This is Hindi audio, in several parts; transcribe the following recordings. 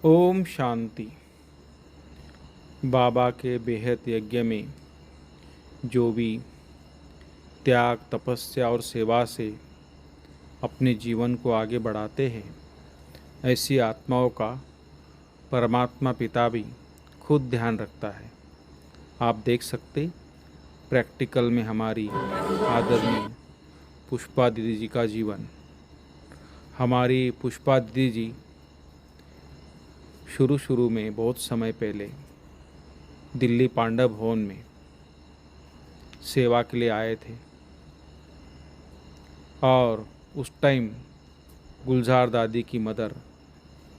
ओम शांति। बाबा के बेहद यज्ञ में जो भी त्याग, तपस्या और सेवा से अपने जीवन को आगे बढ़ाते हैं, ऐसी आत्माओं का परमात्मा पिता भी खुद ध्यान रखता है। आप देख सकते प्रैक्टिकल में हमारी आदरणीय पुष्पा दीदी जी का जीवन। हमारी पुष्पा दीदी जी शुरू में बहुत समय पहले दिल्ली पांडव भवन में सेवा के लिए आए थे और उस टाइम गुलजार दादी की मदर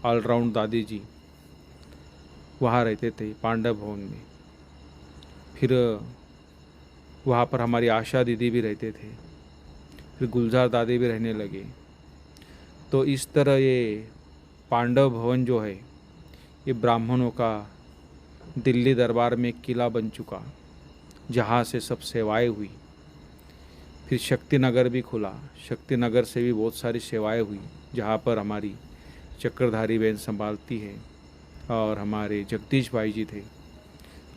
ऑलराउंड दादी जी वहाँ रहते थे पांडव भवन में। फिर वहाँ पर हमारी आशा दीदी भी रहते थे, फिर गुलजार दादी भी रहने लगे। तो इस तरह ये पांडव भवन जो है ये ब्राह्मणों का दिल्ली दरबार में एक किला बन चुका, जहाँ से सब सेवाएं हुई। फिर शक्ति नगर भी खुला, शक्ति नगर से भी बहुत सारी सेवाएं हुई, जहाँ पर हमारी चक्रधारी बहन संभालती है और हमारे जगदीश भाई जी थे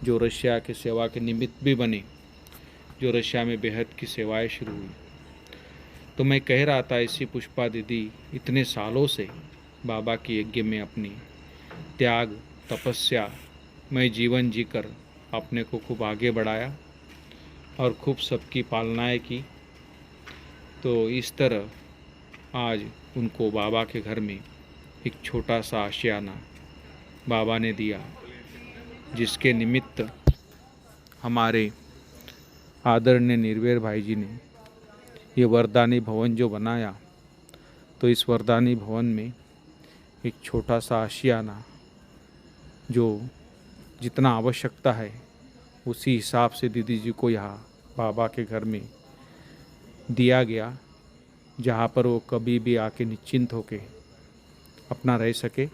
जो रशिया के सेवा के निमित्त भी बने, जो रशिया में बेहद की सेवाएं शुरू हुई। तो मैं कह रहा था ऐसी पुष्पा दीदी इतने सालों से बाबा के यज्ञ में अपनी त्याग, तपस्या में जीवन जीकर अपने को खूब आगे बढ़ाया और खूब सबकी पालनाएं की। तो इस तरह आज उनको बाबा के घर में एक छोटा सा आशियाना बाबा ने दिया, जिसके निमित्त हमारे आदरणीय निर्वैर भाई जी ने ये वरदानी भवन जो बनाया। तो इस वरदानी भवन में एक छोटा सा आशियाना जो जितना आवश्यकता है उसी हिसाब से दीदी जी को यहाँ बाबा के घर में दिया गया, जहाँ पर वो कभी भी आके निश्चिंत होके अपना रह सके।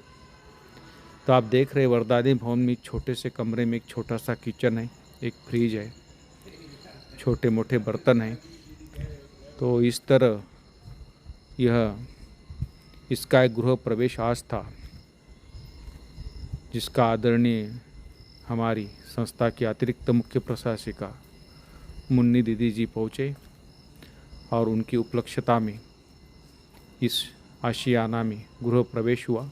तो आप देख रहे वरदानी भवन में छोटे से कमरे में एक छोटा सा किचन है, एक फ्रिज है, छोटे मोटे बर्तन हैं। तो इस तरह इसका एक गृह प्रवेश आज था, जिसका आदरणीय हमारी संस्था की अतिरिक्त मुख्य प्रशासिका मुन्नी दीदी जी पहुँचे और उनकी उपलक्षता में इस आशियाना में गृह प्रवेश हुआ।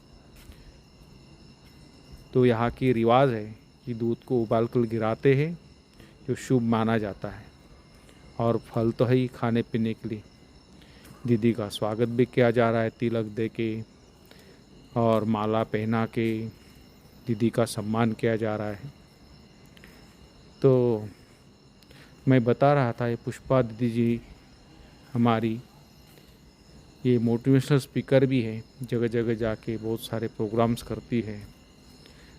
तो यहाँ की रिवाज है कि दूध को उबालकर गिराते हैं, जो शुभ माना जाता है, और फल तो है ही खाने पीने के लिए। दीदी का स्वागत भी किया जा रहा है, तिलक दे के और माला पहना के दीदी का सम्मान किया जा रहा है। तो मैं बता रहा था ये पुष्पा दीदी जी हमारी ये मोटिवेशनल स्पीकर भी है, जगह जगह जाके बहुत सारे प्रोग्राम्स करती है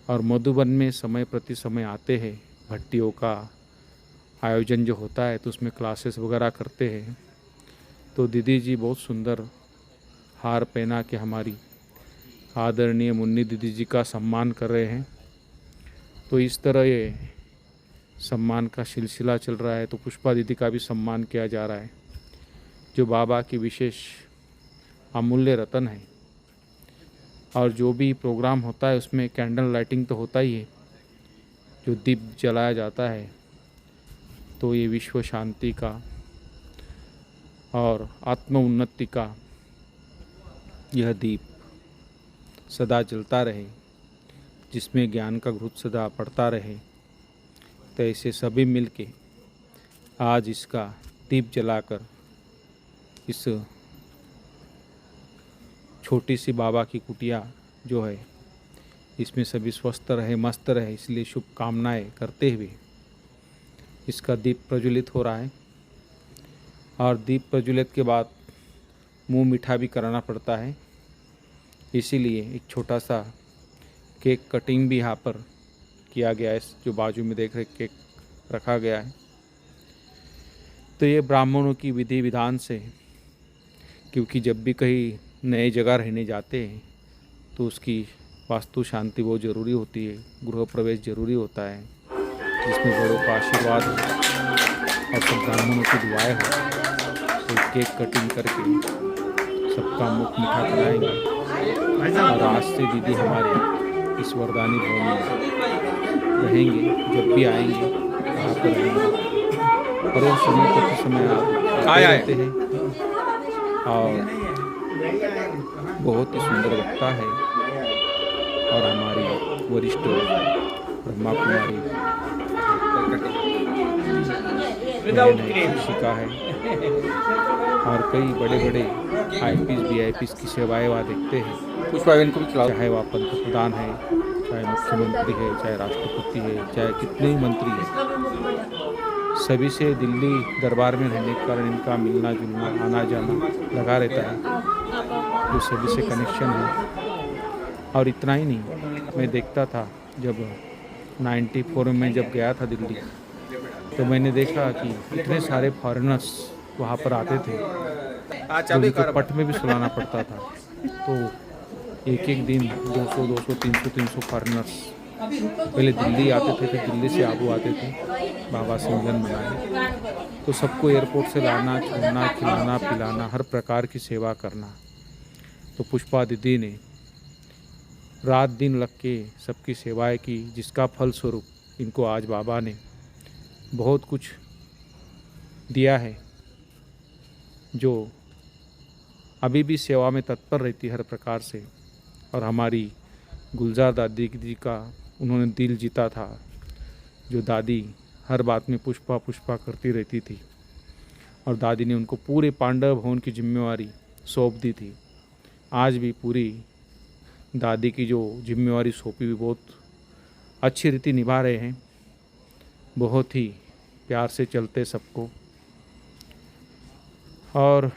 और मधुबन में समय प्रति समय आते हैं। भट्टियों का आयोजन जो होता है तो उसमें क्लासेस वगैरह करते हैं। तो दीदी जी बहुत सुंदर हार पहना के हमारी आदरणीय मुन्नी दीदी जी का सम्मान कर रहे हैं। तो इस तरह ये सम्मान का सिलसिला चल रहा है। तो पुष्पा दीदी का भी सम्मान किया जा रहा है, जो बाबा की विशेष अमूल्य रतन है। और जो भी प्रोग्राम होता है उसमें कैंडल लाइटिंग तो होता ही है, जो दीप जलाया जाता है। तो ये विश्व शांति का और आत्म उन्नति का यह दीप सदा जलता रहे, जिसमें ज्ञान का घृत सदा पड़ता रहे। तो ऐसे सभी मिलके आज इसका दीप जलाकर इस छोटी सी बाबा की कुटिया जो है इसमें सभी स्वस्थ रहे, मस्त रहे, इसलिए शुभकामनाएं करते हुए इसका दीप प्रज्वलित हो रहा है। और दीप प्रज्वलित के बाद मुंह मीठा भी कराना पड़ता है, इसीलिए एक छोटा सा केक कटिंग भी यहाँ पर किया गया है, जो बाजू में देख रहे केक रखा गया है। तो ये ब्राह्मणों की विधि विधान से, क्योंकि जब भी कहीं नए जगह रहने जाते हैं तो उसकी वास्तु शांति बहुत ज़रूरी होती है, गृह प्रवेश ज़रूरी होता है, जिसमें बड़ों का आशीर्वाद हो और सब ब्राह्मणों की दुआएं हो। तो केक कटिंग करके सबका मुख मीठा कराएंगे। और आज से दीदी हमारे इस वरदानी भवन में रहेंगे, जब भी आएंगे वहाँ पर रहेंगे। और वो समय प्रति समय आते रहते हैं और बहुत ही सुंदर वक्ता है। और हमारी वरिष्ठ ब्रह्मा कुमारी शिक्षिका है और कई बड़े बड़े IPS VIPs की सेवाएं वहाँ देखते हैं। चाहे वह पंत प्रधान है, चाहे मुख्यमंत्री है, चाहे राष्ट्रपति है, चाहे कितने ही मंत्री हैं, सभी से दिल्ली दरबार में रहने के कारण इनका मिलना जुलना आना जाना लगा रहता है, जो सभी से कनेक्शन है। और इतना ही नहीं, मैं देखता था जब 94 में मैं जब गया था दिल्ली, तो मैंने देखा कि इतने सारे फॉरेनर्स वहाँ पर आते थे जो उनको पट में भी सुलाना पड़ता था। तो एक एक दिन 200 300 फॉरेनर्स पहले दिल्ली आते थे, फिर दिल्ली से आबू आते थे बाबा से मिलन मनाने। तो सबको एयरपोर्ट से लाना, छोड़ना, खिलाना पिलाना, हर प्रकार की सेवा करना। तो पुष्पा दीदी ने रात दिन लग के सबकी सेवाएं की, जिसका फल स्वरूप इनको आज बाबा ने बहुत कुछ दिया है, जो अभी भी सेवा में तत्पर रहती हर प्रकार से। और हमारी गुलजार दादी जी का उन्होंने दिल जीता था, जो दादी हर बात में पुष्पा पुष्पा करती रहती थी और दादी ने उनको पूरे पांडव भवन की जिम्मेवारी सौंप दी थी। आज भी पूरी दादी की जो जिम्मेवारी सौंपी हुई बहुत अच्छी रीति निभा रहे हैं, बहुत ही प्यार से चलते सबको। और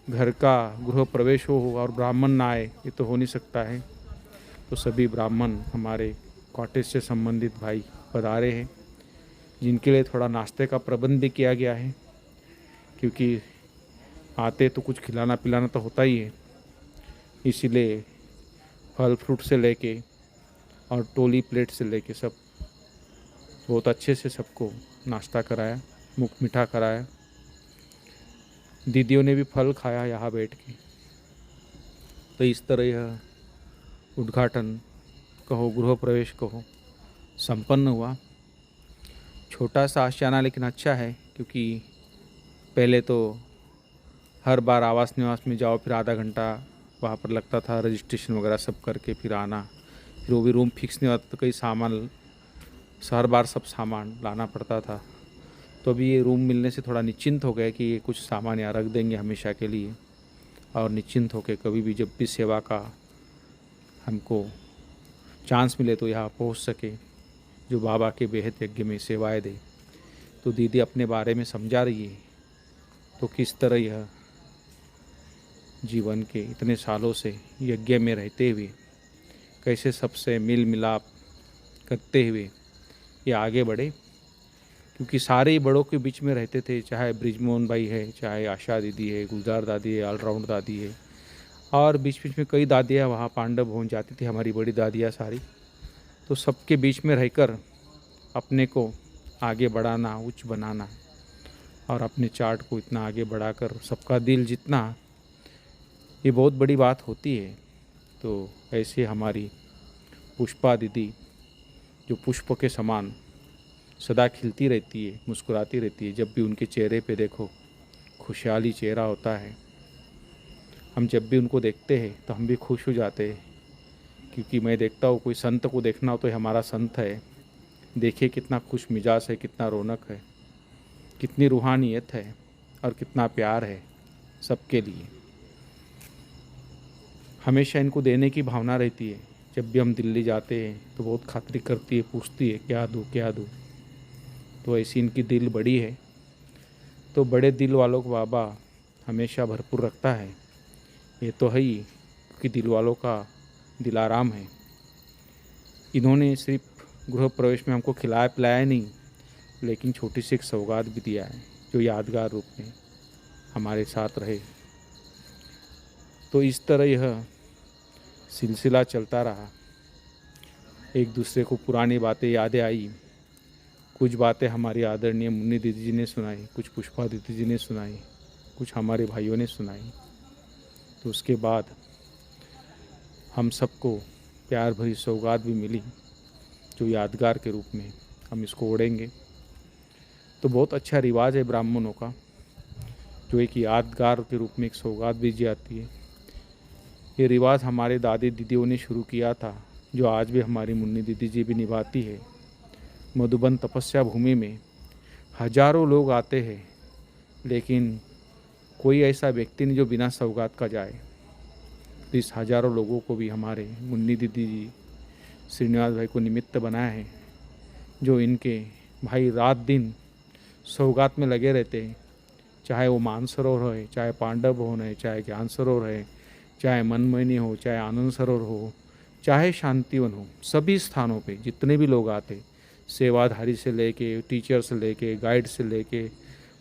घर का गृह प्रवेश हो और ब्राह्मण ना आए, ये तो हो नहीं सकता है। तो सभी ब्राह्मण हमारे कॉटेज से संबंधित भाई पधारे हैं, जिनके लिए थोड़ा नाश्ते का प्रबंध भी किया गया है, क्योंकि आते तो कुछ खिलाना पिलाना तो होता ही है। इसीलिए फल फ्रूट से लेके और टोली प्लेट से लेके सब बहुत अच्छे से सबको नाश्ता कराया, मुख मीठा कराया। दीदियों ने भी फल खाया यहाँ बैठ के। तो इस तरह यह उद्घाटन कहो, गृह प्रवेश कहो, संपन्न हुआ। छोटा सा आशियाना लेकिन अच्छा है, क्योंकि पहले तो हर बार आवास निवास में जाओ, फिर आधा घंटा वहाँ पर लगता था रजिस्ट्रेशन वगैरह सब करके फिर आना, फिर वो भी रूम फिक्स नहीं होता तो कई सामान, हर बार सब सामान लाना पड़ता था। तो अभी ये रूम मिलने से थोड़ा निश्चिंत हो गया कि ये कुछ सामान यहाँ रख देंगे हमेशा के लिए, और निश्चिंत होकर कभी भी जब भी सेवा का हमको चांस मिले तो यहाँ पहुँच सके, जो बाबा के बेहद यज्ञ में सेवाएं दे। तो दीदी अपने बारे में समझा रही है, तो किस तरह यह जीवन के इतने सालों से यज्ञ में रहते हुए कैसे सबसे मिल मिलाप करते हुए ये आगे बढ़े, क्योंकि सारे ही बड़ों के बीच में रहते थे, चाहे ब्रिजमोहन भाई है, चाहे आशा दीदी है, गुलजार दादी है, ऑलराउंड दादी है, और बीच बीच में कई दादियाँ वहाँ पांडव भवन जाती थी, हमारी बड़ी दादियाँ सारी। तो सबके बीच में रहकर अपने को आगे बढ़ाना, उच्च बनाना और अपने चार्ट को इतना आगे बढ़ाकर सबका दिल जीतना, ये बहुत बड़ी बात होती है। तो ऐसे हमारी पुष्पा दीदी, जो पुष्प के समान सदा खिलती रहती है, मुस्कुराती रहती है, जब भी उनके चेहरे पे देखो खुशहाली चेहरा होता है। हम जब भी उनको देखते हैं तो हम भी खुश हो जाते हैं, क्योंकि मैं देखता हूँ कोई संत को देखना हो तो हमारा संत है। देखिए कितना खुश मिजाज है, कितना रौनक है, कितनी रूहानियत है और कितना प्यार है सबके लिए। हमेशा इनको देने की भावना रहती है। जब भी हम दिल्ली जाते हैं तो बहुत खातिरी करती है, पूछती है क्या दूँ क्या दूँ। तो ऐसी इनकी दिल बड़ी है। तो बड़े दिल वालों को बाबा हमेशा भरपूर रखता है, ये तो है ही, क्योंकि दिल वालों का दिल आराम है। इन्होंने सिर्फ गृह प्रवेश में हमको खिलाया पिलाया नहीं, लेकिन छोटी सी एक सौगात भी दिया है, जो यादगार रूप में हमारे साथ रहे। तो इस तरह यह सिलसिला चलता रहा। एक दूसरे को पुरानी बातें यादें आई, कुछ बातें हमारी आदरणीय मुन्नी दीदी जी ने सुनाई, कुछ पुष्पा दीदी जी ने सुनाई, कुछ हमारे भाइयों ने सुनाई। तो उसके बाद हम सबको प्यार भरी सौगात भी मिली, जो यादगार के रूप में हम इसको ओढ़ेंगे। तो बहुत अच्छा रिवाज है ब्राह्मणों का, जो एक यादगार के रूप में एक सौगात दी जाती है। ये रिवाज हमारे दादी दीदियों ने शुरू किया था, जो आज भी हमारी मुन्नी दीदी जी भी निभाती है। मधुबन तपस्या भूमि में हजारों लोग आते हैं, लेकिन कोई ऐसा व्यक्ति नहीं जो बिना सौगात का जाए। तो इस हजारों लोगों को भी हमारे मुन्नी दीदी जी श्रीनिवास भाई को निमित्त बनाया है, जो इनके भाई रात दिन सौगात में लगे रहते हैं। चाहे वो मानसरोवर है, चाहे पांडव भवन है, चाहे ज्ञान सरोवर है, चाहे मनमोहिनी हो, चाहे आनंद सरोवर हो, चाहे शांतिवन हो, सभी स्थानों पे जितने भी लोग आते, सेवाधारी से लेके, टीचर से लेके, गाइड से लेके,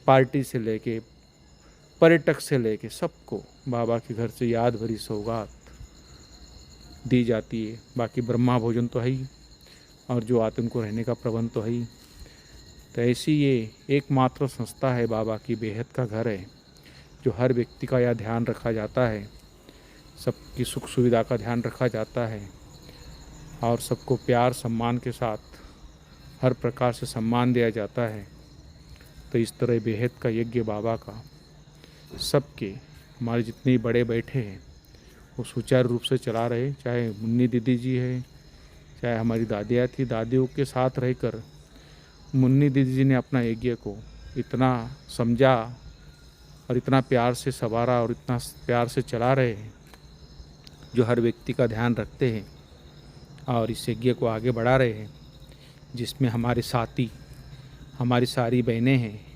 पार्टी से लेके, पर्यटक से लेके, सबको बाबा के घर से याद भरी सौगात दी जाती है। बाकी ब्रह्मा भोजन तो है ही, और जो आते उनको रहने का प्रबंध तो है ही। तो ऐसी ये एकमात्र संस्था है बाबा की बेहद का घर है, जो हर व्यक्ति का यह ध्यान रखा जाता है, सबकी सुख सुविधा का ध्यान रखा जाता है, और सबको प्यार सम्मान के साथ हर प्रकार से सम्मान दिया जाता है। तो इस तरह बेहद का यज्ञ बाबा का सबके, हमारे जितने बड़े बैठे हैं वो सुचारू रूप से चला रहे। चाहे मुन्नी दीदी जी है, चाहे हमारी दादियाँ थी, दादियों के साथ रहकर मुन्नी दीदी जी ने अपना यज्ञ को इतना समझा और इतना प्यार से संवारा और इतना प्यार से चला रहे हैं, जो हर व्यक्ति का ध्यान रखते हैं और इस यज्ञ को आगे बढ़ा रहे हैं, जिसमें हमारे साथी, हमारी सारी बहनें हैं,